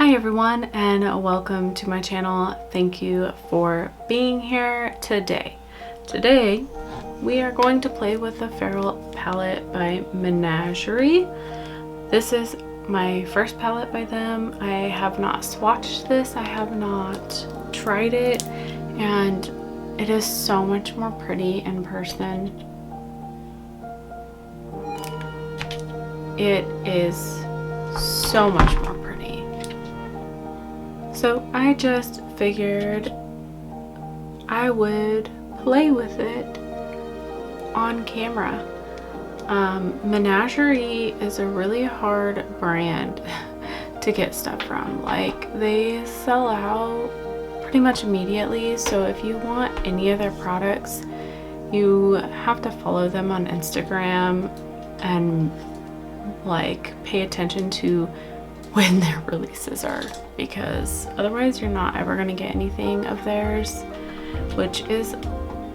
Hi everyone, and welcome to my channel. Thank you for being here today. Today we are going to play with the Feral palette by Menagerie. This is my first palette by them. I have not swatched this, I have not tried it, and it is so much more pretty in person. It is so much more pretty. So I just figured I would play with it on camera. Menagerie is a really hard brand to get stuff from. Like, they sell out pretty much immediately, so if you want any of their products, you have to follow them on Instagram and like pay attention to when their releases are, because otherwise you're not ever going to get anything of theirs, which is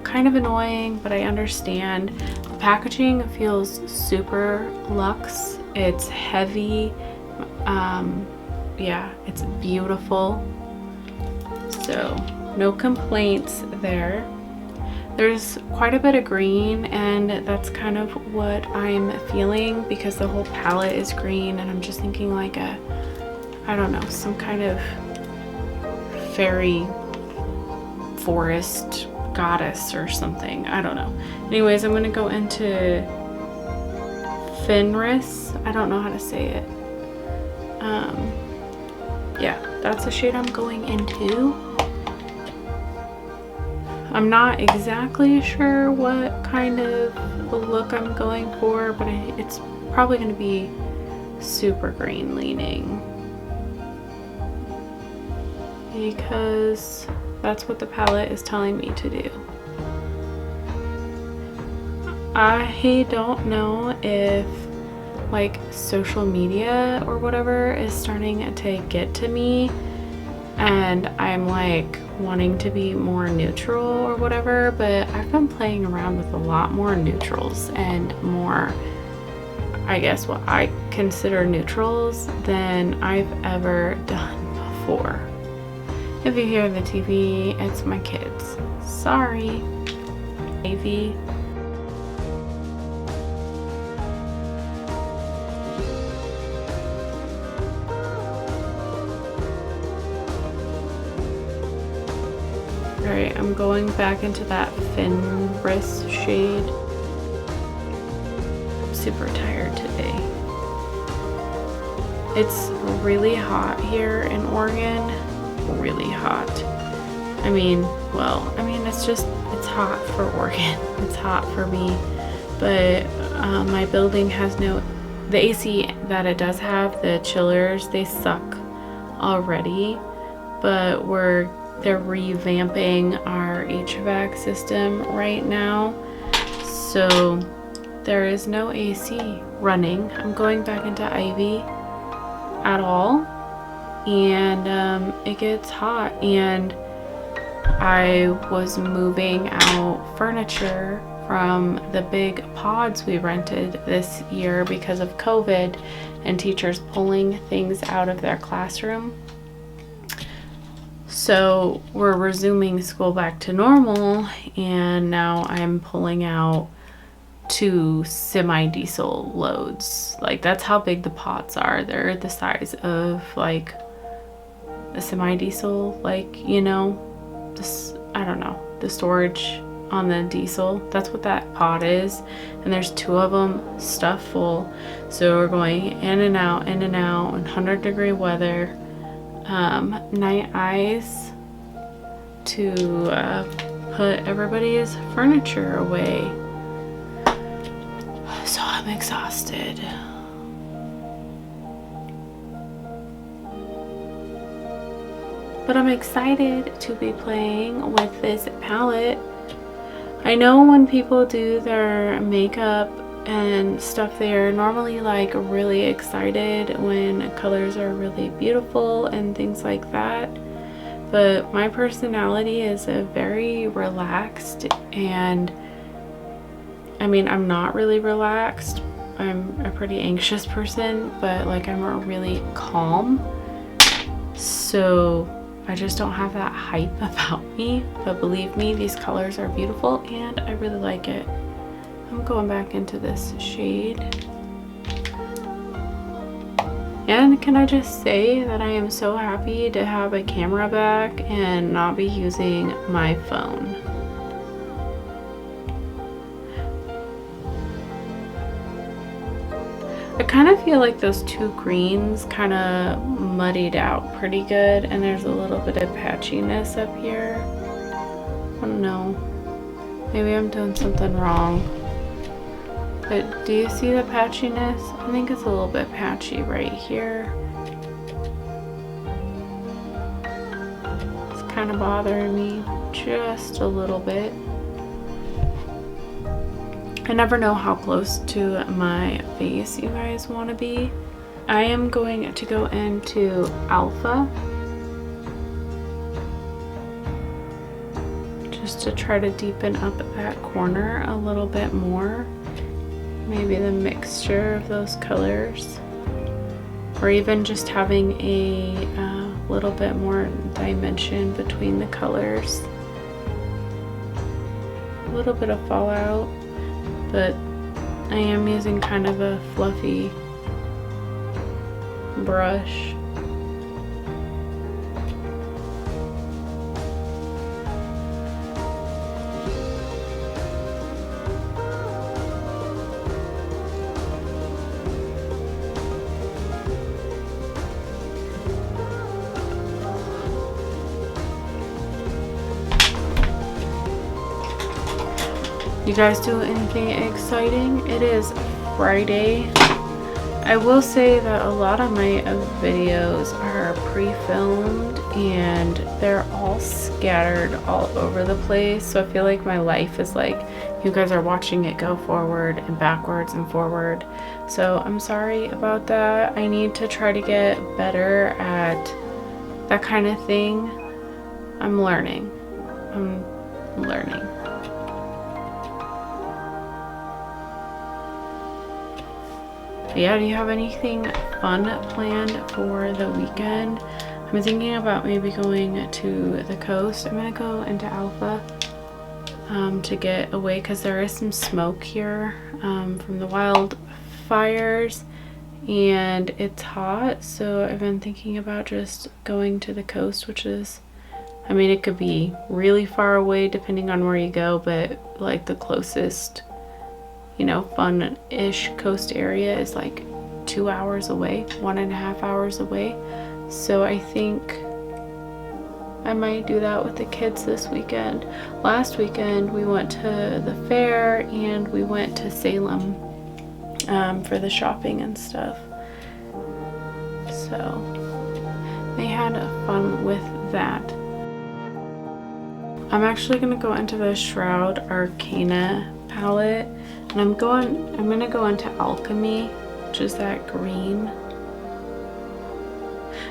kind of annoying, but I understand. The packaging feels super luxe. It's heavy. Yeah, it's beautiful, so no complaints there. There's quite a bit of green, and that's kind of what I'm feeling because the whole palette is green, and I'm just thinking like a, I don't know, some kind of fairy forest goddess or something. I don't know. Anyways, I'm gonna go into Fenris. I don't know how to say it. Yeah, that's the shade I'm going into. I'm not exactly sure what kind of look I'm going for, but it's probably going to be super green leaning, because that's what the palette is telling me to do. I don't know if like social media or whatever is starting to get to me, and I'm like wanting to be more neutral or whatever, but I've been playing around with a lot more neutrals and more, I guess, what I consider neutrals than I've ever done before. If you hear the TV, it's my kids. Sorry. AV. Alright, I'm going back into that Fenris shade. I'm super tired today. It's really hot here in Oregon. Really hot. I mean, well, it's hot for Oregon. It's hot for me. But my building has the AC that it does have, the chillers, they suck already. But they're revamping our HVAC system right now, so there is no AC running. I'm going back into Ivy at all, and it gets hot, and I was moving out furniture from the big pods we rented this year because of COVID and teachers pulling things out of their classroom. So we're resuming school back to normal, and now I'm pulling out 2 semi-diesel loads. Like, that's how big the pods are. They're the size of like a semi-diesel, like, you know, this, I don't know, the storage on the diesel. That's what that pod is, and there's 2 of them stuffed full. So we're going in and out in 100-degree weather. Night eyes to put everybody's furniture away. So I'm exhausted. But I'm excited to be playing with this palette. I know when people do their makeup and stuff, they're normally like really excited when colors are really beautiful and things like that, but my personality is a very relaxed, and I mean, I'm not really relaxed, I'm a pretty anxious person, but like I'm a really calm So I just don't have that hype about me, but believe me, these colors are beautiful and I really like it. I'm going back into this shade. And can I just say that I am so happy to have a camera back and not be using my phone. I kind of feel like those two greens kind of muddied out pretty good, and there's a little bit of patchiness up here. I don't know. Maybe I'm doing something wrong. But do you see the patchiness? I think it's a little bit patchy right here. It's kind of bothering me just a little bit. I never know how close to my face you guys want to be. I am going to go into Alpha just to try to deepen up that corner a little bit more. Maybe the mixture of those colors, or even just having a little bit more dimension between the colors. A little bit of fallout, but I am using kind of a fluffy brush. You guys do anything exciting? It is Friday. I will say that a lot of my videos are pre-filmed and they're all scattered all over the place. So I feel like my life is like you guys are watching it go forward and backwards and forward. So I'm sorry about that. I need to try to get better at that kind of thing. I'm learning. Yeah, do you have anything fun planned for the weekend? I'm thinking about maybe going to the coast. I'm gonna go into Alpha to get away because there is some smoke here from the wildfires and it's hot. So I've been thinking about just going to the coast, which is, I mean, it could be really far away depending on where you go, but like the closest, you know, fun-ish coast area is like 2 hours away, 1.5 hours away. So I think I might do that with the kids this weekend. Last weekend we went to the fair and we went to Salem for the shopping and stuff. So they had fun with that. I'm actually gonna go into the Shroud Arcana palette. And I'm gonna go into Alchemy, which is that green.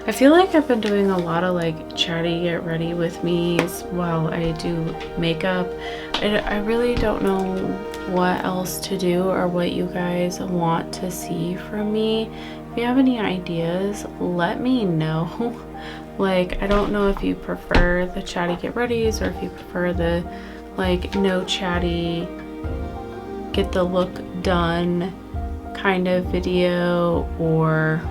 I feel like I've been doing a lot of like chatty get ready with me's while I do makeup. I really don't know what else to do or what you guys want to see from me. If you have any ideas, let me know. Like, I don't know if you prefer the chatty get readies or if you prefer the like no chatty, get the look done kind of video, or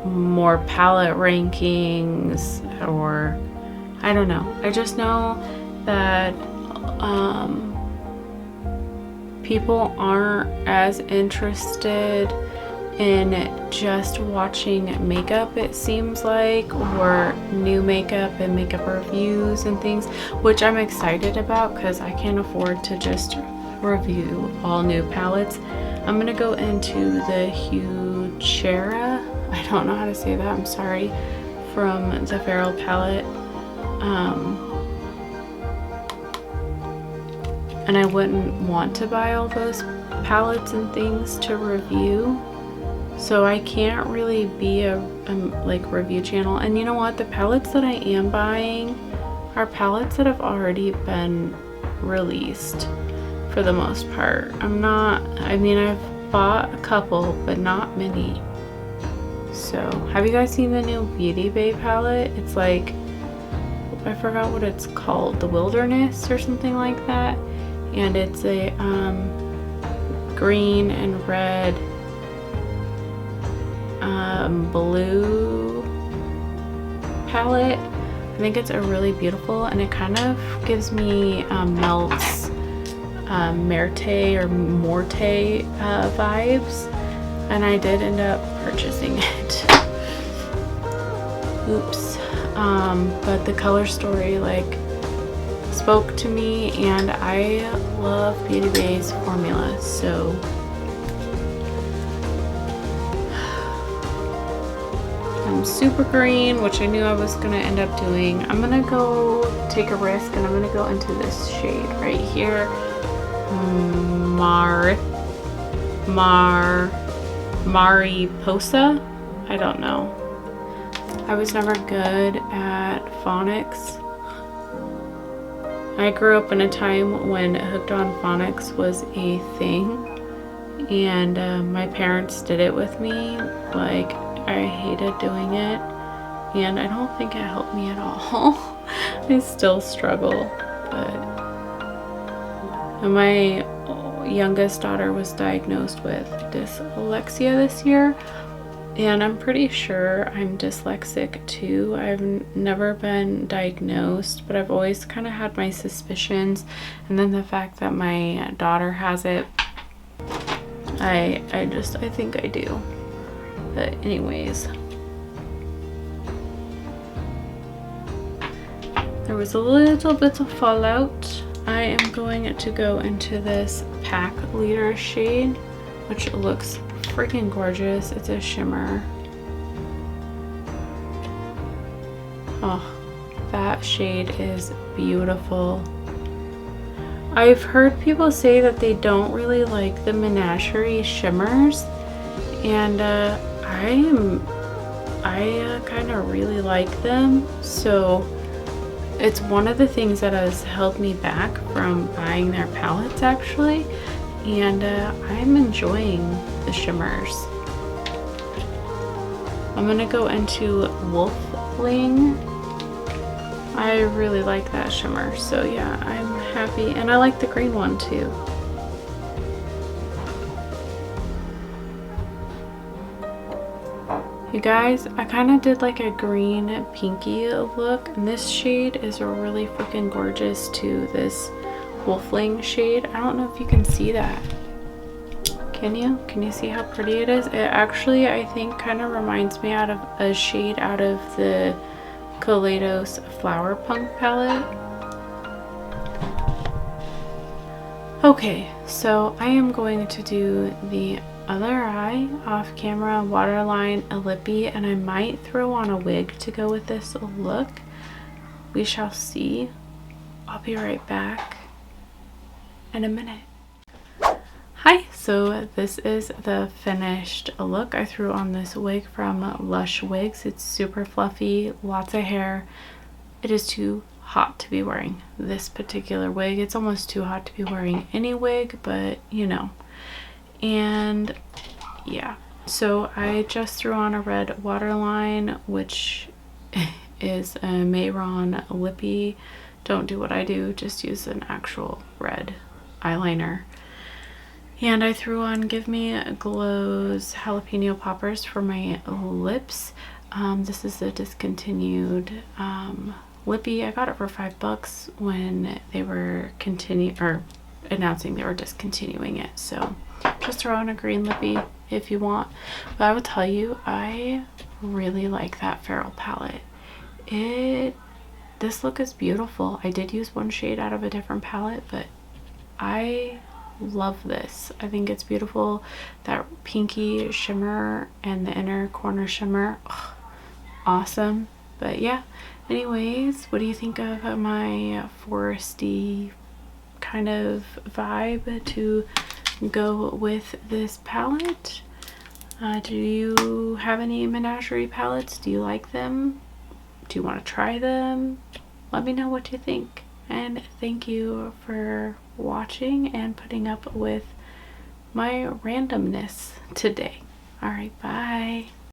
more palette rankings, or I don't know. I just know that people aren't as interested in just watching makeup, it seems like, or new makeup and makeup reviews and things, which I'm excited about because I can't afford to just review all new palettes. I'm gonna go into the Huchera, I don't know how to say that, I'm sorry, from the Feral palette. And I wouldn't want to buy all those palettes and things to review. So I can't really be a like review channel. And you know what? The palettes that I am buying are palettes that have already been released for the most part. I mean, I've bought a couple, but not many. So have you guys seen the new Beauty Bay palette? It's like, I forgot what it's called, the Wilderness or something like that, and it's a green and red blue palette. I think it's a really beautiful, and it kind of gives me Melt's Merte or Morte vibes, and I did end up purchasing it. Oops. But the color story like spoke to me, and I love Beauty Bay's formula, so I'm super green, which I knew I was gonna end up doing. I'm gonna go take a risk, and I'm gonna go into this shade right here, Mariposa. I don't know. I was never good at phonics. I grew up in a time when Hooked on Phonics was a thing, and my parents did it with me. Like, I hated doing it, and I don't think it helped me at all. I still struggle, but my youngest daughter was diagnosed with dyslexia this year, and I'm pretty sure I'm dyslexic too. I've never been diagnosed, but I've always kind of had my suspicions, and then the fact that my daughter has it, I think I do. But anyways, there was a little bit of fallout. I am going to go into this Pack Leader shade, which looks freaking gorgeous. It's a shimmer. Oh, that shade is beautiful. I've heard people say that they don't really like the Menagerie shimmers, and I kind of really like them. So it's one of the things that has held me back from buying their palettes, actually, and I'm enjoying the shimmers. I'm gonna go into Wolfling. I really like that shimmer, so yeah, I'm happy, and I like the green one too. You guys, I kind of did like a green pinky look, and this shade is really freaking gorgeous too, this Wolfling shade. I don't know if you can see that. Can you? Can you see how pretty it is? It actually, I think, kind of reminds me out of a shade out of the Kaleidos Flower Punk palette. Okay, so I am going to do the other eye off camera, waterline, a lippy, and I might throw on a wig to go with this look. We shall see. I'll be right back in a minute. Hi, so this is the finished look. I threw on this wig from Lush Wigs. It's super fluffy, lots of hair. It is too hot to be wearing this particular wig. It's almost too hot to be wearing any wig, but you know. And yeah, so I just threw on a red waterline, which is a Mayron lippy. Don't do what I do, just use an actual red eyeliner. And I threw on Give Me Glow's Jalapeno Poppers for my lips. This is a discontinued lippy. I got it for $5 when they were announcing they were discontinuing it. So just throw on a green lippy if you want. But I will tell you, I really like that Feral palette. This look is beautiful. I did use one shade out of a different palette, but I love this. I think it's beautiful. That pinky shimmer and the inner corner shimmer, awesome. But yeah, anyways, what do you think of my foresty kind of vibe to go with this palette? Do you have any Menagerie palettes? Do you like them? Do you want to try them? Let me know what you think. And thank you for watching and putting up with my randomness today. All right, bye.